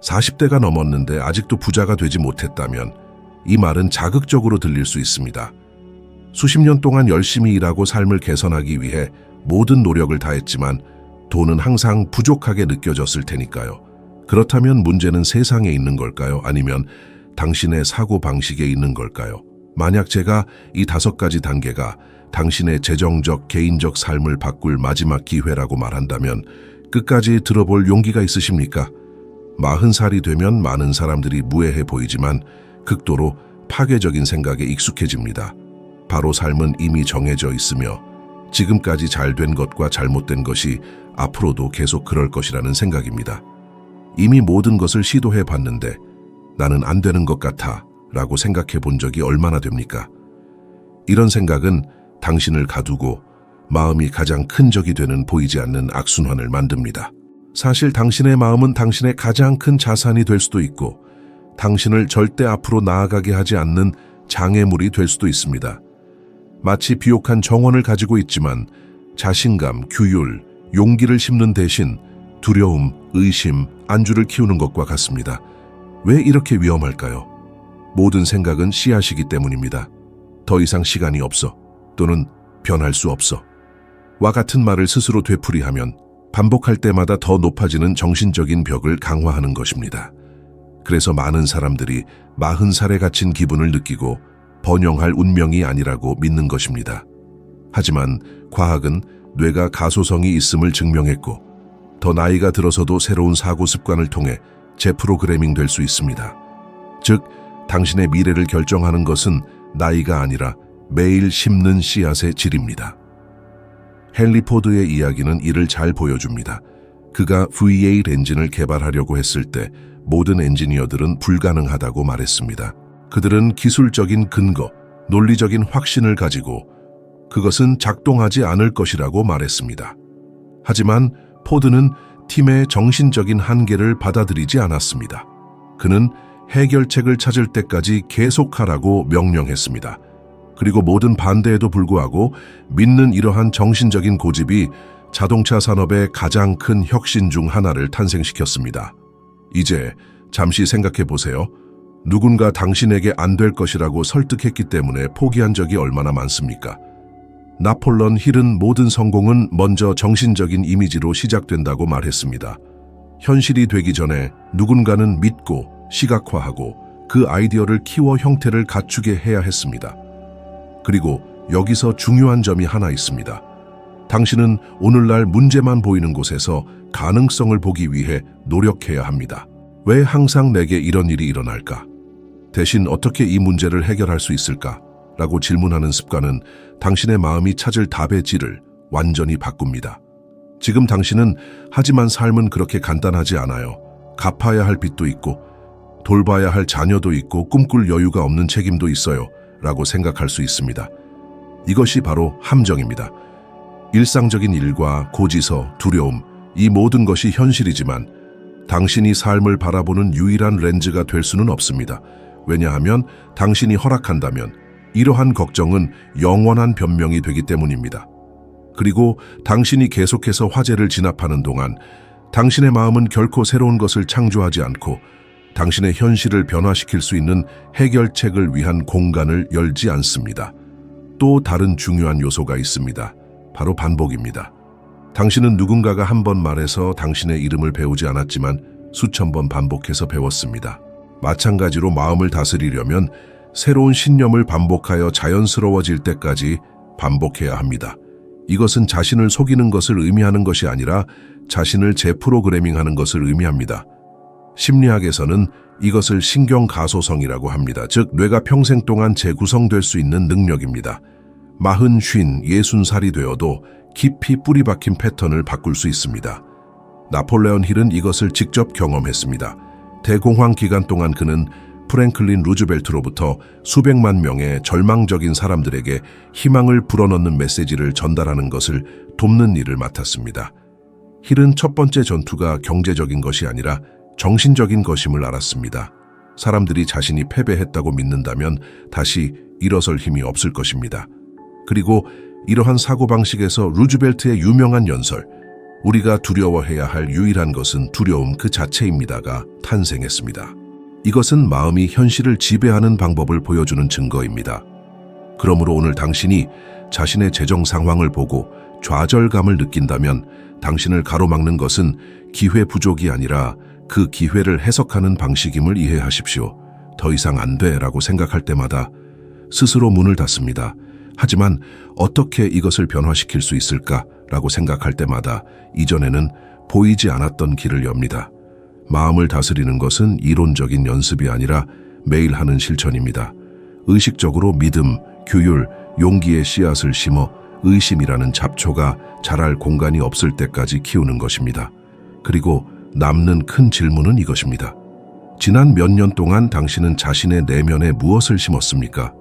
40대가 넘었는데 아직도 부자가 되지 못했다면 이 말은 자극적으로 들릴 수 있습니다. 수십 년 동안 열심히 일하고 삶을 개선하기 위해 모든 노력을 다했지만 돈은 항상 부족하게 느껴졌을 테니까요. 그렇다면 문제는 세상에 있는 걸까요? 아니면 당신의 사고방식에 있는 걸까요? 만약 제가 이 5가지 단계가 당신의 재정적, 개인적 삶을 바꿀 마지막 기회라고 말한다면 끝까지 들어볼 용기가 있으십니까? 40살이 되면 많은 사람들이 무해해 보이지만 극도로 파괴적인 생각에 익숙해집니다. 바로 삶은 이미 정해져 있으며 지금까지 잘된 것과 잘못된 것이 앞으로도 계속 그럴 것이라는 생각입니다. 이미 모든 것을 시도해 봤는데 나는 안 되는 것 같아 라고 생각해 본 적이 얼마나 됩니까? 이런 생각은 당신을 가두고 마음이 가장 큰 적이 되는 보이지 않는 악순환을 만듭니다. 사실 당신의 마음은 당신의 가장 큰 자산이 될 수도 있고 당신을 절대 앞으로 나아가게 하지 않는 장애물이 될 수도 있습니다. 마치 비옥한 정원을 가지고 있지만 자신감, 규율, 용기를 심는 대신 두려움, 의심, 안주를 키우는 것과 같습니다. 왜 이렇게 위험할까요? 모든 생각은 씨앗이기 때문입니다. 더 이상 시간이 없어 또는 변할 수 없어 와 같은 말을 스스로 되풀이하면 반복할 때마다 더 높아지는 정신적인 벽을 강화하는 것입니다. 그래서 많은 사람들이 40살에 갇힌 기분을 느끼고 번영할 운명이 아니라고 믿는 것입니다. 하지만 과학은 뇌가 가소성이 있음을 증명했고 더 나이가 들어서도 새로운 사고 습관을 통해 재프로그래밍 될 수 있습니다. 즉, 당신의 미래를 결정하는 것은 나이가 아니라 매일 심는 씨앗의 질입니다. 헨리 포드의 이야기는 이를 잘 보여줍니다. 그가 V8 엔진을 개발하려고 했을 때 모든 엔지니어들은 불가능하다고 말했습니다. 그들은 기술적인 근거, 논리적인 확신을 가지고 그것은 작동하지 않을 것이라고 말했습니다. 하지만 포드는 팀의 정신적인 한계를 받아들이지 않았습니다. 그는 해결책을 찾을 때까지 계속하라고 명령했습니다. 그리고 모든 반대에도 불구하고 믿는 이러한 정신적인 고집이 자동차 산업의 가장 큰 혁신 중 하나를 탄생시켰습니다. 이제 잠시 생각해 보세요. 누군가 당신에게 안 될 것이라고 설득했기 때문에 포기한 적이 얼마나 많습니까? 나폴레온 힐은 모든 성공은 먼저 정신적인 이미지로 시작된다고 말했습니다. 현실이 되기 전에 누군가는 믿고 시각화하고 그 아이디어를 키워 형태를 갖추게 해야 했습니다. 그리고 여기서 중요한 점이 하나 있습니다. 당신은 오늘날 문제만 보이는 곳에서 가능성을 보기 위해 노력해야 합니다. 왜 항상 내게 이런 일이 일어날까? 대신 어떻게 이 문제를 해결할 수 있을까? 라고 질문하는 습관은 당신의 마음이 찾을 답의 질을 완전히 바꿉니다. 지금 당신은 하지만 삶은 그렇게 간단하지 않아요. 갚아야 할 빚도 있고 돌봐야 할 자녀도 있고 꿈꿀 여유가 없는 책임도 있어요. 라고 생각할 수 있습니다. 이것이 바로 함정입니다. 일상적인 일과 고지서, 두려움, 이 모든 것이 현실이지만 당신이 삶을 바라보는 유일한 렌즈가 될 수는 없습니다. 왜냐하면 당신이 허락한다면 이러한 걱정은 영원한 변명이 되기 때문입니다. 그리고 당신이 계속해서 화제를 진압하는 동안 당신의 마음은 결코 새로운 것을 창조하지 않고 당신의 현실을 변화시킬 수 있는 해결책을 위한 공간을 열지 않습니다. 또 다른 중요한 요소가 있습니다. 바로 반복입니다. 당신은 누군가가 한 번 말해서 당신의 이름을 배우지 않았지만 수천 번 반복해서 배웠습니다. 마찬가지로 마음을 다스리려면 새로운 신념을 반복하여 자연스러워질 때까지 반복해야 합니다. 이것은 자신을 속이는 것을 의미하는 것이 아니라 자신을 재프로그래밍하는 것을 의미합니다. 심리학에서는 이것을 신경가소성이라고 합니다. 즉, 뇌가 평생 동안 재구성될 수 있는 능력입니다. 40, 50, 60살이 되어도 깊이 뿌리 박힌 패턴을 바꿀 수 있습니다. 나폴레온 힐은 이것을 직접 경험했습니다. 대공황 기간 동안 그는 프랭클린 루즈벨트로부터 수백만 명의 절망적인 사람들에게 희망을 불어넣는 메시지를 전달하는 것을 돕는 일을 맡았습니다. 힐은 첫 번째 전투가 경제적인 것이 아니라 정신적인 것임을 알았습니다. 사람들이 자신이 패배했다고 믿는다면 다시 일어설 힘이 없을 것입니다. 그리고 이러한 사고방식에서 루즈벨트의 유명한 연설, 우리가 두려워해야 할 유일한 것은 두려움 그 자체입니다가 탄생했습니다. 이것은 마음이 현실을 지배하는 방법을 보여주는 증거입니다. 그러므로 오늘 당신이 자신의 재정 상황을 보고 좌절감을 느낀다면 당신을 가로막는 것은 기회 부족이 아니라 그 기회를 해석하는 방식임을 이해하십시오. 더 이상 안 돼라고 생각할 때마다 스스로 문을 닫습니다. 하지만 어떻게 이것을 변화시킬 수 있을까라고 생각할 때마다 이전에는 보이지 않았던 길을 엽니다. 마음을 다스리는 것은 이론적인 연습이 아니라 매일 하는 실천입니다. 의식적으로 믿음, 규율, 용기의 씨앗을 심어 의심이라는 잡초가 자랄 공간이 없을 때까지 키우는 것입니다. 그리고 남는 큰 질문은 이것입니다. 지난 몇 년 동안 당신은 자신의 내면에 무엇을 심었습니까?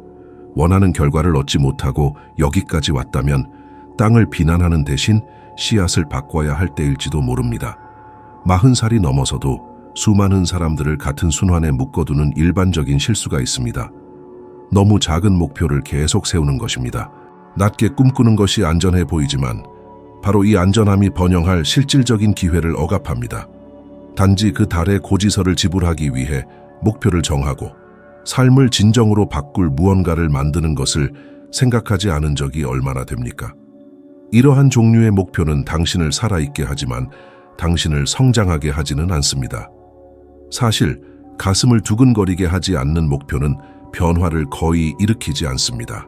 원하는 결과를 얻지 못하고 여기까지 왔다면 땅을 비난하는 대신 씨앗을 바꿔야 할 때일지도 모릅니다. 40살이 넘어서도 수많은 사람들을 같은 순환에 묶어두는 일반적인 실수가 있습니다. 너무 작은 목표를 계속 세우는 것입니다. 낮게 꿈꾸는 것이 안전해 보이지만 바로 이 안전함이 번영할 실질적인 기회를 억압합니다. 단지 그 달의 고지서를 지불하기 위해 목표를 정하고 삶을 진정으로 바꿀 무언가를 만드는 것을 생각하지 않은 적이 얼마나 됩니까? 이러한 종류의 목표는 당신을 살아있게 하지만 당신을 성장하게 하지는 않습니다. 사실 가슴을 두근거리게 하지 않는 목표는 변화를 거의 일으키지 않습니다.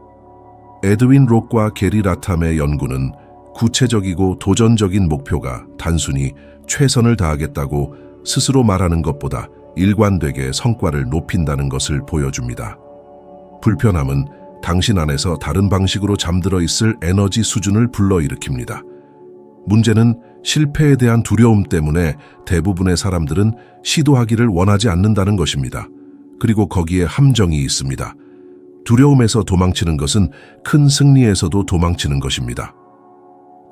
에드윈 록과 게리 라탐의 연구는 구체적이고 도전적인 목표가 단순히 최선을 다하겠다고 스스로 말하는 것보다 일관되게 성과를 높인다는 것을 보여줍니다. 불편함은 당신 안에서 다른 방식으로 잠들어 있을 에너지 수준을 불러일으킵니다. 문제는 실패에 대한 두려움 때문에 대부분의 사람들은 시도하기를 원하지 않는다는 것입니다. 그리고 거기에 함정이 있습니다. 두려움에서 도망치는 것은 큰 승리에서도 도망치는 것입니다.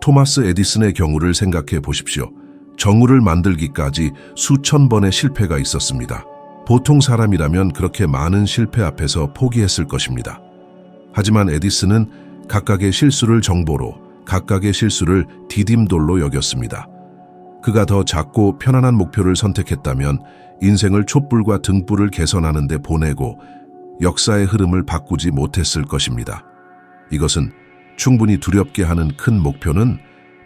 토마스 에디슨의 경우를 생각해 보십시오. 정우를 만들기까지 수천 번의 실패가 있었습니다. 보통 사람이라면 그렇게 많은 실패 앞에서 포기했을 것입니다. 하지만 에디슨은 각각의 실수를 정보로, 각각의 실수를 디딤돌로 여겼습니다. 그가 더 작고 편안한 목표를 선택했다면 인생을 촛불과 등불을 개선하는 데 보내고 역사의 흐름을 바꾸지 못했을 것입니다. 이것은 충분히 두렵게 하는 큰 목표는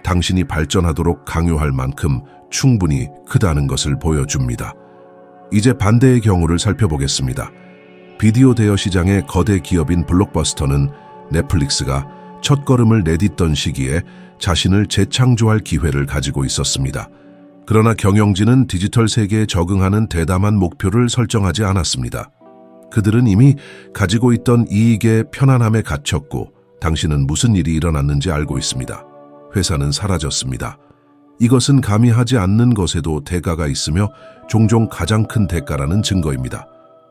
당신이 발전하도록 강요할 만큼 충분히 크다는 것을 보여줍니다. 이제 반대의 경우를 살펴보겠습니다. 비디오 대여 시장의 거대 기업인 블록버스터는 넷플릭스가 첫걸음을 내딛던 시기에 자신을 재창조할 기회를 가지고 있었습니다. 그러나 경영진은 디지털 세계에 적응하는 대담한 목표를 설정하지 않았습니다. 그들은 이미 가지고 있던 이익의 편안함에 갇혔고 당신은 무슨 일이 일어났는지 알고 있습니다. 회사는 사라졌습니다. 이것은 감히 하지 않는 것에도 대가가 있으며 종종 가장 큰 대가라는 증거입니다.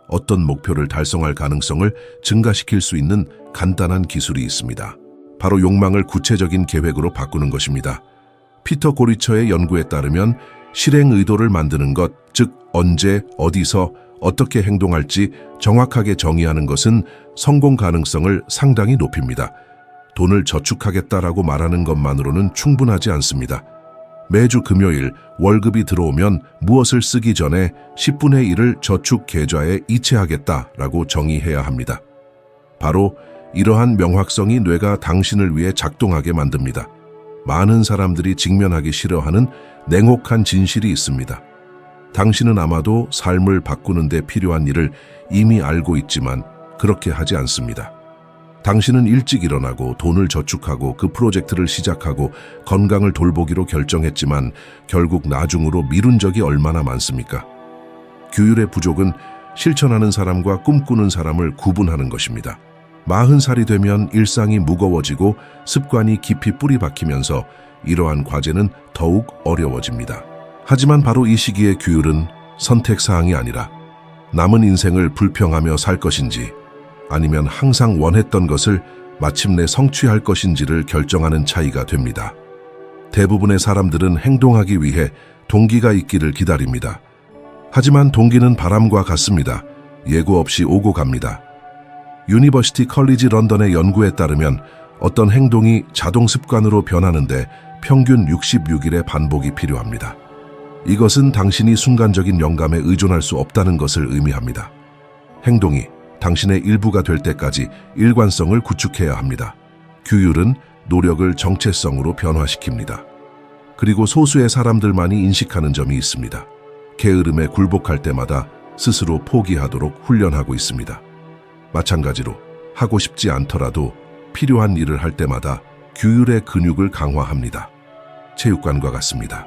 어떤 목표를 달성할 가능성을 증가시킬 수 있는 간단한 기술이 있습니다. 바로 욕망을 구체적인 계획으로 바꾸는 것입니다. 피터 고리처의 연구에 따르면 실행 의도를 만드는 것, 즉 언제, 어디서, 어떻게 행동할지 정확하게 정의하는 것은 성공 가능성을 상당히 높입니다. 돈을 저축하겠다라고 말하는 것만으로는 충분하지 않습니다. 매주 금요일 월급이 들어오면 무엇을 쓰기 전에 10분의 1을 저축 계좌에 이체하겠다라고 정의해야 합니다. 바로 이러한 명확성이 뇌가 당신을 위해 작동하게 만듭니다. 많은 사람들이 직면하기 싫어하는 냉혹한 진실이 있습니다. 당신은 아마도 삶을 바꾸는 데 필요한 일을 이미 알고 있지만 그렇게 하지 않습니다. 당신은 일찍 일어나고 돈을 저축하고 그 프로젝트를 시작하고 건강을 돌보기로 결정했지만 결국 나중으로 미룬 적이 얼마나 많습니까? 규율의 부족은 실천하는 사람과 꿈꾸는 사람을 구분하는 것입니다. 40살이 되면 일상이 무거워지고 습관이 깊이 뿌리 박히면서 이러한 과제는 더욱 어려워집니다. 하지만 바로 이 시기의 규율은 선택사항이 아니라 남은 인생을 불평하며 살 것인지 아니면 항상 원했던 것을 마침내 성취할 것인지를 결정하는 차이가 됩니다. 대부분의 사람들은 행동하기 위해 동기가 있기를 기다립니다. 하지만 동기는 바람과 같습니다. 예고 없이 오고 갑니다. 유니버시티 컬리지 런던의 연구에 따르면 어떤 행동이 자동 습관으로 변하는데 평균 66일의 반복이 필요합니다. 이것은 당신이 순간적인 영감에 의존할 수 없다는 것을 의미합니다. 행동이 당신의 일부가 될 때까지 일관성을 구축해야 합니다. 규율은 노력을 정체성으로 변화시킵니다. 그리고 소수의 사람들만이 인식하는 점이 있습니다. 게으름에 굴복할 때마다 스스로 포기하도록 훈련하고 있습니다. 마찬가지로 하고 싶지 않더라도 필요한 일을 할 때마다 규율의 근육을 강화합니다. 체육관과 같습니다.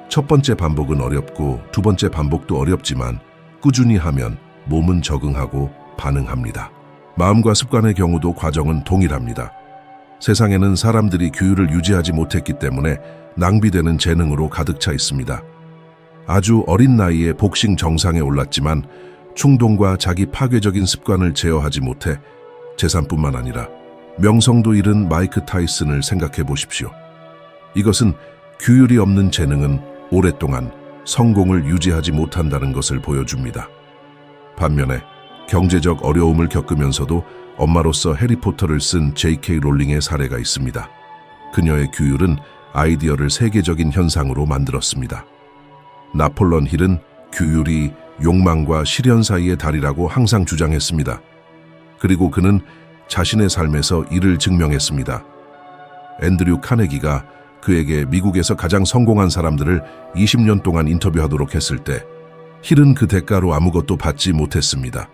첫 번째 반복은 어렵고 두 번째 반복도 어렵지만 꾸준히 하면 몸은 적응하고 반응합니다. 마음과 습관의 경우도 과정은 동일합니다. 세상에는 사람들이 규율을 유지하지 못했기 때문에 낭비되는 재능으로 가득 차 있습니다. 아주 어린 나이에 복싱 정상에 올랐지만 충동과 자기 파괴적인 습관을 제어하지 못해 재산뿐만 아니라 명성도 잃은 마이크 타이슨을 생각해 보십시오. 이것은 규율이 없는 재능은 오랫동안 성공을 유지하지 못한다는 것을 보여줍니다. 반면에 경제적 어려움을 겪으면서도 엄마로서 해리포터를 쓴 J.K. 롤링의 사례가 있습니다. 그녀의 규율은 아이디어를 세계적인 현상으로 만들었습니다. 나폴론 힐은 규율이 욕망과 실현 사이의 달이라고 항상 주장했습니다. 그리고 그는 자신의 삶에서 이를 증명했습니다. 앤드류 카네기가 그에게 미국에서 가장 성공한 사람들을 20년 동안 인터뷰하도록 했을 때 힐은 그 대가로 아무것도 받지 못했습니다.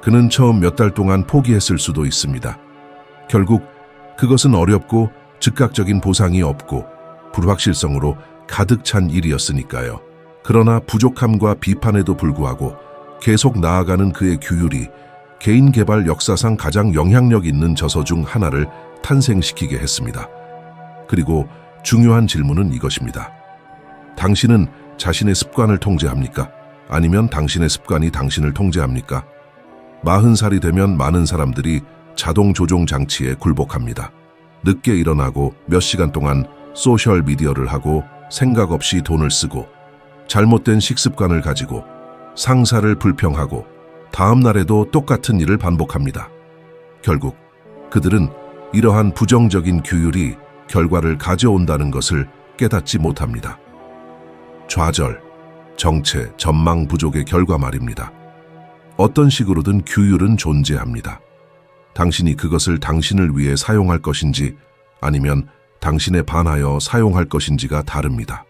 그는 처음 몇 달 동안 포기했을 수도 있습니다. 결국 그것은 어렵고 즉각적인 보상이 없고 불확실성으로 가득 찬 일이었으니까요. 그러나 부족함과 비판에도 불구하고 계속 나아가는 그의 규율이 개인 개발 역사상 가장 영향력 있는 저서 중 하나를 탄생시키게 했습니다. 그리고 중요한 질문은 이것입니다. 당신은 자신의 습관을 통제합니까? 아니면 당신의 습관이 당신을 통제합니까? 40살이 되면 많은 사람들이 자동 조종 장치에 굴복합니다. 늦게 일어나고 몇 시간 동안 소셜 미디어를 하고 생각 없이 돈을 쓰고 잘못된 식습관을 가지고 상사를 불평하고 다음 날에도 똑같은 일을 반복합니다. 결국 그들은 이러한 부정적인 규율이 결과를 가져온다는 것을 깨닫지 못합니다. 좌절, 정체, 전망 부족의 결과 말입니다. 어떤 식으로든 규율은 존재합니다. 당신이 그것을 당신을 위해 사용할 것인지 아니면 당신에 반하여 사용할 것인지가 다릅니다.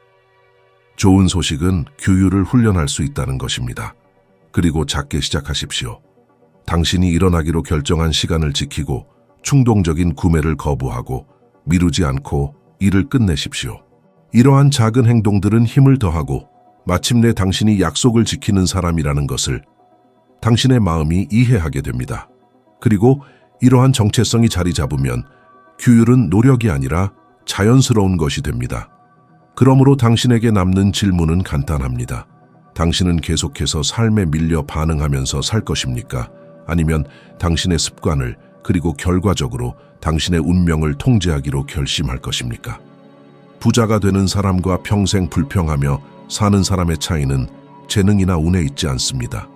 좋은 소식은 규율을 훈련할 수 있다는 것입니다. 그리고 작게 시작하십시오. 당신이 일어나기로 결정한 시간을 지키고 충동적인 구매를 거부하고 미루지 않고 일을 끝내십시오. 이러한 작은 행동들은 힘을 더하고 마침내 당신이 약속을 지키는 사람이라는 것을 당신의 마음이 이해하게 됩니다. 그리고 이러한 정체성이 자리 잡으면 규율은 노력이 아니라 자연스러운 것이 됩니다. 그러므로 당신에게 남는 질문은 간단합니다. 당신은 계속해서 삶에 밀려 반응하면서 살 것입니까? 아니면 당신의 습관을 그리고 결과적으로 당신의 운명을 통제하기로 결심할 것입니까? 부자가 되는 사람과 평생 불평하며 사는 사람의 차이는 재능이나 운에 있지 않습니다.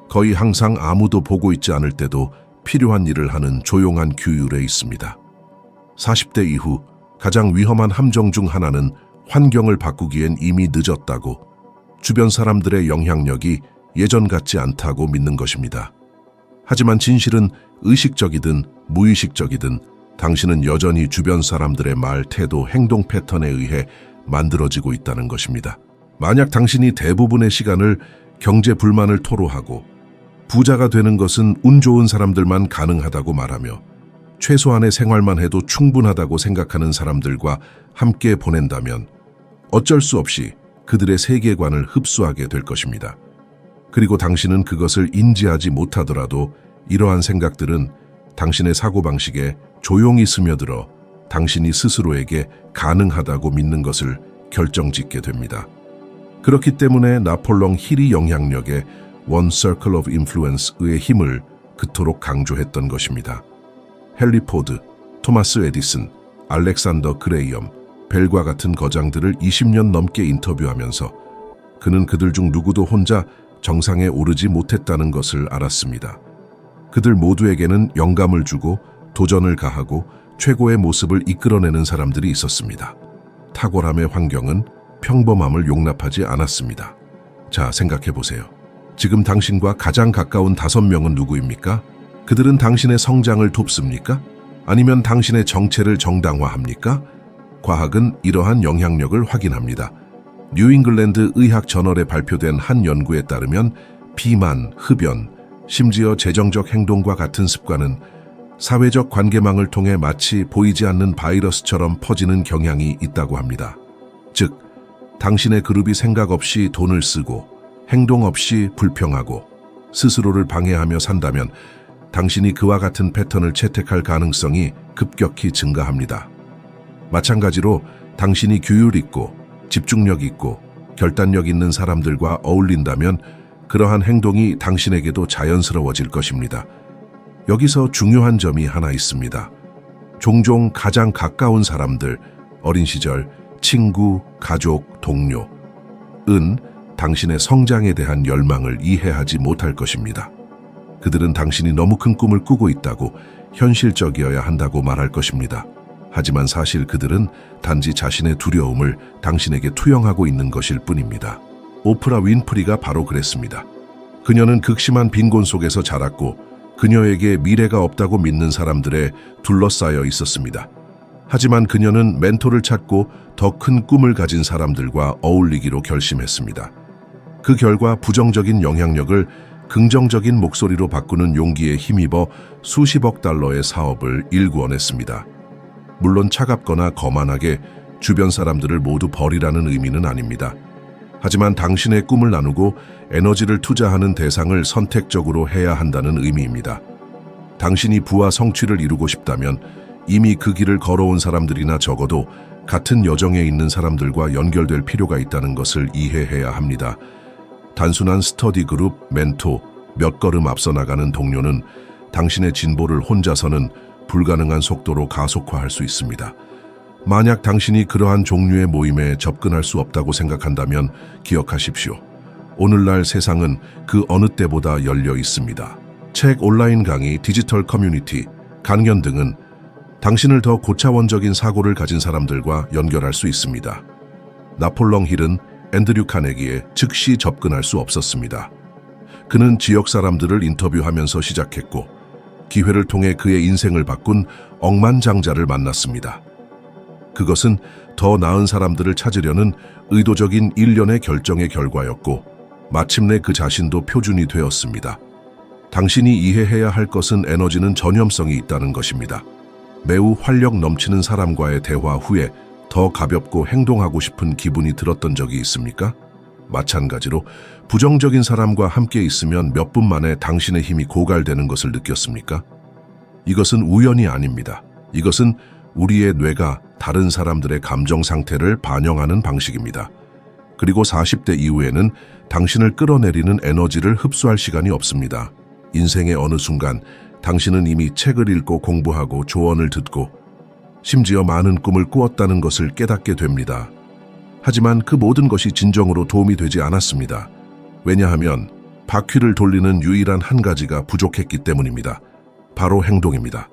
거의 항상 아무도 보고 있지 않을 때도 필요한 일을 하는 조용한 규율에 있습니다. 40대 이후 가장 위험한 함정 중 하나는 환경을 바꾸기엔 이미 늦었다고, 주변 사람들의 영향력이 예전 같지 않다고 믿는 것입니다. 하지만 진실은 의식적이든 무의식적이든 당신은 여전히 주변 사람들의 말, 태도, 행동 패턴에 의해 만들어지고 있다는 것입니다. 만약 당신이 대부분의 시간을 경제 불만을 토로하고 부자가 되는 것은 운 좋은 사람들만 가능하다고 말하며 최소한의 생활만 해도 충분하다고 생각하는 사람들과 함께 보낸다면 어쩔 수 없이 그들의 세계관을 흡수하게 될 것입니다. 그리고 당신은 그것을 인지하지 못하더라도 이러한 생각들은 당신의 사고방식에 조용히 스며들어 당신이 스스로에게 가능하다고 믿는 것을 결정짓게 됩니다. 그렇기 때문에 나폴롱 힐이 영향력의 One Circle of Influence의 힘을 그토록 강조했던 것입니다. 헨리 포드, 토마스 에디슨, 알렉산더 그레이엄, 벨과 같은 거장들을 20년 넘게 인터뷰하면서 그는 그들 중 누구도 혼자 정상에 오르지 못했다는 것을 알았습니다. 그들 모두에게는 영감을 주고 도전을 가하고 최고의 모습을 이끌어내는 사람들이 있었습니다. 탁월함의 환경은 평범함을 용납하지 않았습니다. 자, 생각해 보세요. 지금 당신과 가장 가까운 5명은 누구입니까? 그들은 당신의 성장을 돕습니까? 아니면 당신의 정체를 정당화합니까? 과학은 이러한 영향력을 확인합니다. 뉴잉글랜드 의학 저널에 발표된 한 연구에 따르면 비만, 흡연, 심지어 재정적 행동과 같은 습관은 사회적 관계망을 통해 마치 보이지 않는 바이러스처럼 퍼지는 경향이 있다고 합니다. 즉, 당신의 그룹이 생각 없이 돈을 쓰고 행동 없이 불평하고 스스로를 방해하며 산다면 당신이 그와 같은 패턴을 채택할 가능성이 급격히 증가합니다. 마찬가지로 당신이 규율 있고 집중력 있고 결단력 있는 사람들과 어울린다면 그러한 행동이 당신에게도 자연스러워질 것입니다. 여기서 중요한 점이 하나 있습니다. 종종 가장 가까운 사람들, 어린 시절, 친구, 가족, 동료, 당신의 성장에 대한 열망을 이해하지 못할 것입니다. 그들은 당신이 너무 큰 꿈을 꾸고 있다고, 현실적이어야 한다고 말할 것입니다. 하지만 사실 그들은 단지 자신의 두려움을 당신에게 투영하고 있는 것일 뿐입니다. 오프라 윈프리가 바로 그랬습니다. 그녀는 극심한 빈곤 속에서 자랐고 그녀에게 미래가 없다고 믿는 사람들에 둘러싸여 있었습니다. 하지만 그녀는 멘토를 찾고 더 큰 꿈을 가진 사람들과 어울리기로 결심했습니다. 그 결과 부정적인 영향력을 긍정적인 목소리로 바꾸는 용기에 힘입어 수십억 달러의 사업을 일구어냈습니다. 물론 차갑거나 거만하게 주변 사람들을 모두 버리라는 의미는 아닙니다. 하지만 당신의 꿈을 나누고 에너지를 투자하는 대상을 선택적으로 해야 한다는 의미입니다. 당신이 부와 성취를 이루고 싶다면 이미 그 길을 걸어온 사람들이나 적어도 같은 여정에 있는 사람들과 연결될 필요가 있다는 것을 이해해야 합니다. 단순한 스터디 그룹, 멘토, 몇 걸음 앞서 나가는 동료는 당신의 진보를 혼자서는 불가능한 속도로 가속화할 수 있습니다. 만약 당신이 그러한 종류의 모임에 접근할 수 없다고 생각한다면 기억하십시오. 오늘날 세상은 그 어느 때보다 열려 있습니다. 책, 온라인 강의, 디지털 커뮤니티, 강연 등은 당신을 더 고차원적인 사고를 가진 사람들과 연결할 수 있습니다. 나폴롱 힐은 앤드류 카네기에 즉시 접근할 수 없었습니다. 그는 지역 사람들을 인터뷰하면서 시작했고 기회를 통해 그의 인생을 바꾼 억만장자를 만났습니다. 그것은 더 나은 사람들을 찾으려는 의도적인 일련의 결정의 결과였고 마침내 그 자신도 표준이 되었습니다. 당신이 이해해야 할 것은 에너지는 전염성이 있다는 것입니다. 매우 활력 넘치는 사람과의 대화 후에 더 가볍고 행동하고 싶은 기분이 들었던 적이 있습니까? 마찬가지로 부정적인 사람과 함께 있으면 몇 분 만에 당신의 힘이 고갈되는 것을 느꼈습니까? 이것은 우연이 아닙니다. 이것은 우리의 뇌가 다른 사람들의 감정 상태를 반영하는 방식입니다. 그리고 40대 이후에는 당신을 끌어내리는 에너지를 흡수할 시간이 없습니다. 인생의 어느 순간 당신은 이미 책을 읽고 공부하고 조언을 듣고 심지어 많은 꿈을 꾸었다는 것을 깨닫게 됩니다. 하지만 그 모든 것이 진정으로 도움이 되지 않았습니다. 왜냐하면 바퀴를 돌리는 유일한 한 가지가 부족했기 때문입니다. 바로 행동입니다.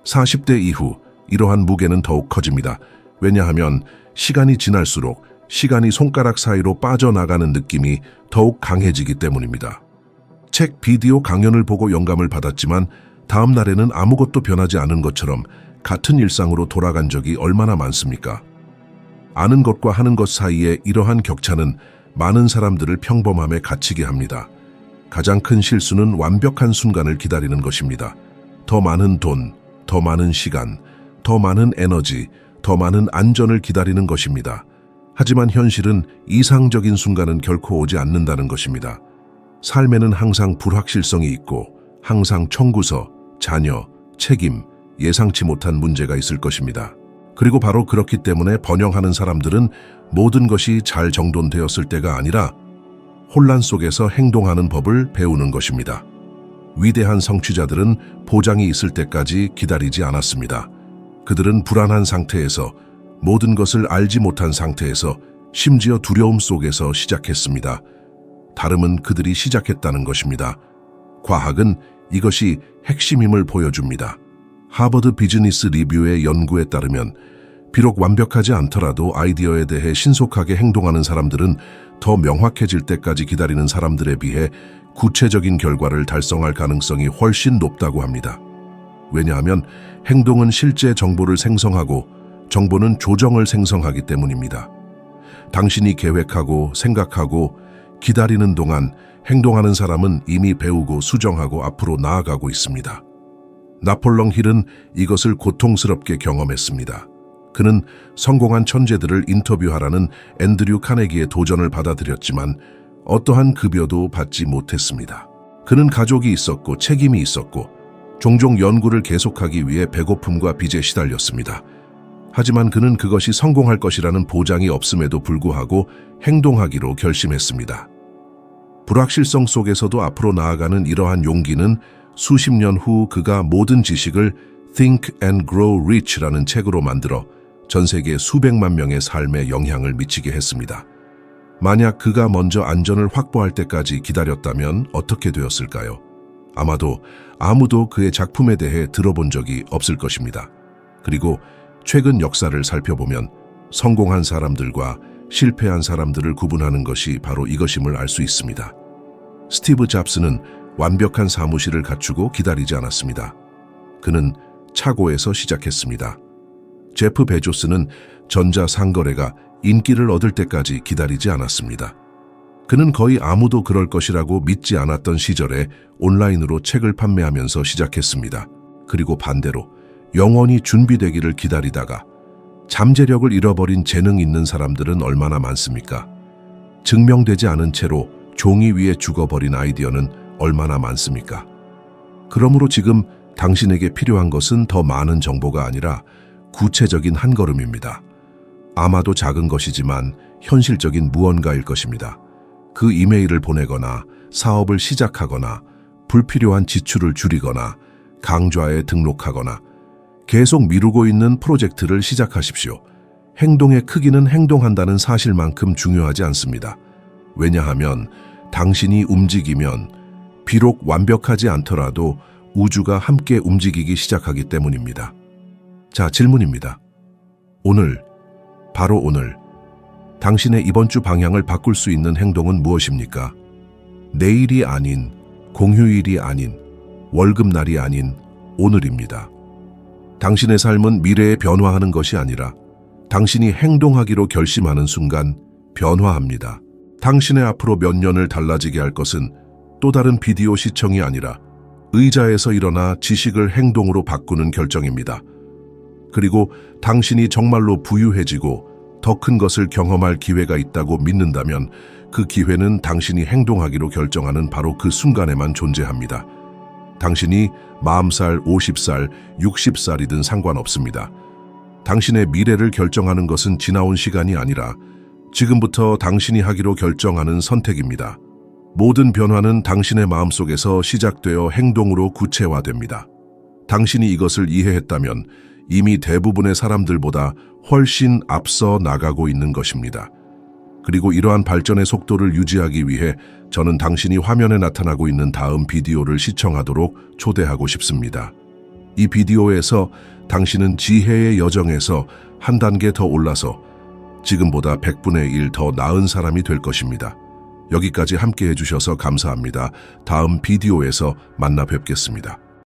40대 이후 이러한 무게는 더욱 커집니다. 왜냐하면 시간이 지날수록 시간이 손가락 사이로 빠져나가는 느낌이 더욱 강해지기 때문입니다. 책, 비디오 강연을 보고 영감을 받았지만 다음 날에는 아무것도 변하지 않은 것처럼 같은 일상으로 돌아간 적이 얼마나 많습니까? 아는 것과 하는 것 사이에 이러한 격차는 많은 사람들을 평범함에 갇히게 합니다. 가장 큰 실수는 완벽한 순간을 기다리는 것입니다. 더 많은 돈, 더 많은 시간, 더 많은 에너지, 더 많은 안전을 기다리는 것입니다. 하지만 현실은 이상적인 순간은 결코 오지 않는다는 것입니다. 삶에는 항상 불확실성이 있고 항상 청구서, 자녀, 책임, 예상치 못한 문제가 있을 것입니다. 그리고 바로 그렇기 때문에 번영하는 사람들은 모든 것이 잘 정돈되었을 때가 아니라 혼란 속에서 행동하는 법을 배우는 것입니다. 위대한 성취자들은 보장이 있을 때까지 기다리지 않았습니다. 그들은 불안한 상태에서, 모든 것을 알지 못한 상태에서, 심지어 두려움 속에서 시작했습니다. 다름은 그들이 시작했다는 것입니다. 과학은 이것이 핵심임을 보여줍니다. 하버드 비즈니스 리뷰의 연구에 따르면 비록 완벽하지 않더라도 아이디어에 대해 신속하게 행동하는 사람들은 더 명확해질 때까지 기다리는 사람들에 비해 구체적인 결과를 달성할 가능성이 훨씬 높다고 합니다. 왜냐하면 행동은 실제 정보를 생성하고 정보는 조정을 생성하기 때문입니다. 당신이 계획하고 생각하고 기다리는 동안 행동하는 사람은 이미 배우고 수정하고 앞으로 나아가고 있습니다. 나폴롱 힐은 이것을 고통스럽게 경험했습니다. 그는 성공한 천재들을 인터뷰하라는 앤드류 카네기의 도전을 받아들였지만 어떠한 급여도 받지 못했습니다. 그는 가족이 있었고 책임이 있었고 종종 연구를 계속하기 위해 배고픔과 빚에 시달렸습니다. 하지만 그는 그것이 성공할 것이라는 보장이 없음에도 불구하고 행동하기로 결심했습니다. 불확실성 속에서도 앞으로 나아가는 이러한 용기는 수십 년 후 그가 모든 지식을 Think and Grow Rich라는 책으로 만들어 전 세계 수백만 명의 삶에 영향을 미치게 했습니다. 만약 그가 먼저 안전을 확보할 때까지 기다렸다면 어떻게 되었을까요? 아마도 아무도 그의 작품에 대해 들어본 적이 없을 것입니다. 그리고 최근 역사를 살펴보면 성공한 사람들과 실패한 사람들을 구분하는 것이 바로 이것임을 알 수 있습니다. 스티브 잡스는 완벽한 사무실을 갖추고 기다리지 않았습니다. 그는 차고에서 시작했습니다. 제프 베조스는 전자상거래가 인기를 얻을 때까지 기다리지 않았습니다. 그는 거의 아무도 그럴 것이라고 믿지 않았던 시절에 온라인으로 책을 판매하면서 시작했습니다. 그리고 반대로 영원히 준비되기를 기다리다가 잠재력을 잃어버린 재능 있는 사람들은 얼마나 많습니까? 증명되지 않은 채로 종이 위에 죽어버린 아이디어는 얼마나 많습니까? 그러므로 지금 당신에게 필요한 것은 더 많은 정보가 아니라 구체적인 한 걸음입니다. 아마도 작은 것이지만 현실적인 무언가일 것입니다. 그 이메일을 보내거나 사업을 시작하거나 불필요한 지출을 줄이거나 강좌에 등록하거나 계속 미루고 있는 프로젝트를 시작하십시오. 행동의 크기는 행동한다는 사실만큼 중요하지 않습니다. 왜냐하면 당신이 움직이면 비록 완벽하지 않더라도 우주가 함께 움직이기 시작하기 때문입니다. 자, 질문입니다. 오늘, 바로 오늘, 당신의 이번 주 방향을 바꿀 수 있는 행동은 무엇입니까? 내일이 아닌, 공휴일이 아닌, 월급날이 아닌 오늘입니다. 당신의 삶은 미래에 변화하는 것이 아니라 당신이 행동하기로 결심하는 순간 변화합니다. 당신의 앞으로 몇 년을 달라지게 할 것은 또 다른 비디오 시청이 아니라 의자에서 일어나 지식을 행동으로 바꾸는 결정입니다. 그리고 당신이 정말로 부유해지고 더 큰 것을 경험할 기회가 있다고 믿는다면 그 기회는 당신이 행동하기로 결정하는 바로 그 순간에만 존재합니다. 당신이 40살, 50살, 60살이든 상관없습니다. 당신의 미래를 결정하는 것은 지나온 시간이 아니라 지금부터 당신이 하기로 결정하는 선택입니다. 모든 변화는 당신의 마음속에서 시작되어 행동으로 구체화됩니다. 당신이 이것을 이해했다면 이미 대부분의 사람들보다 훨씬 앞서 나가고 있는 것입니다. 그리고 이러한 발전의 속도를 유지하기 위해 저는 당신이 화면에 나타나고 있는 다음 비디오를 시청하도록 초대하고 싶습니다. 이 비디오에서 당신은 지혜의 여정에서 한 단계 더 올라서 지금보다 100분의 1 더 나은 사람이 될 것입니다. 여기까지 함께 해주셔서 감사합니다. 다음 비디오에서 만나 뵙겠습니다.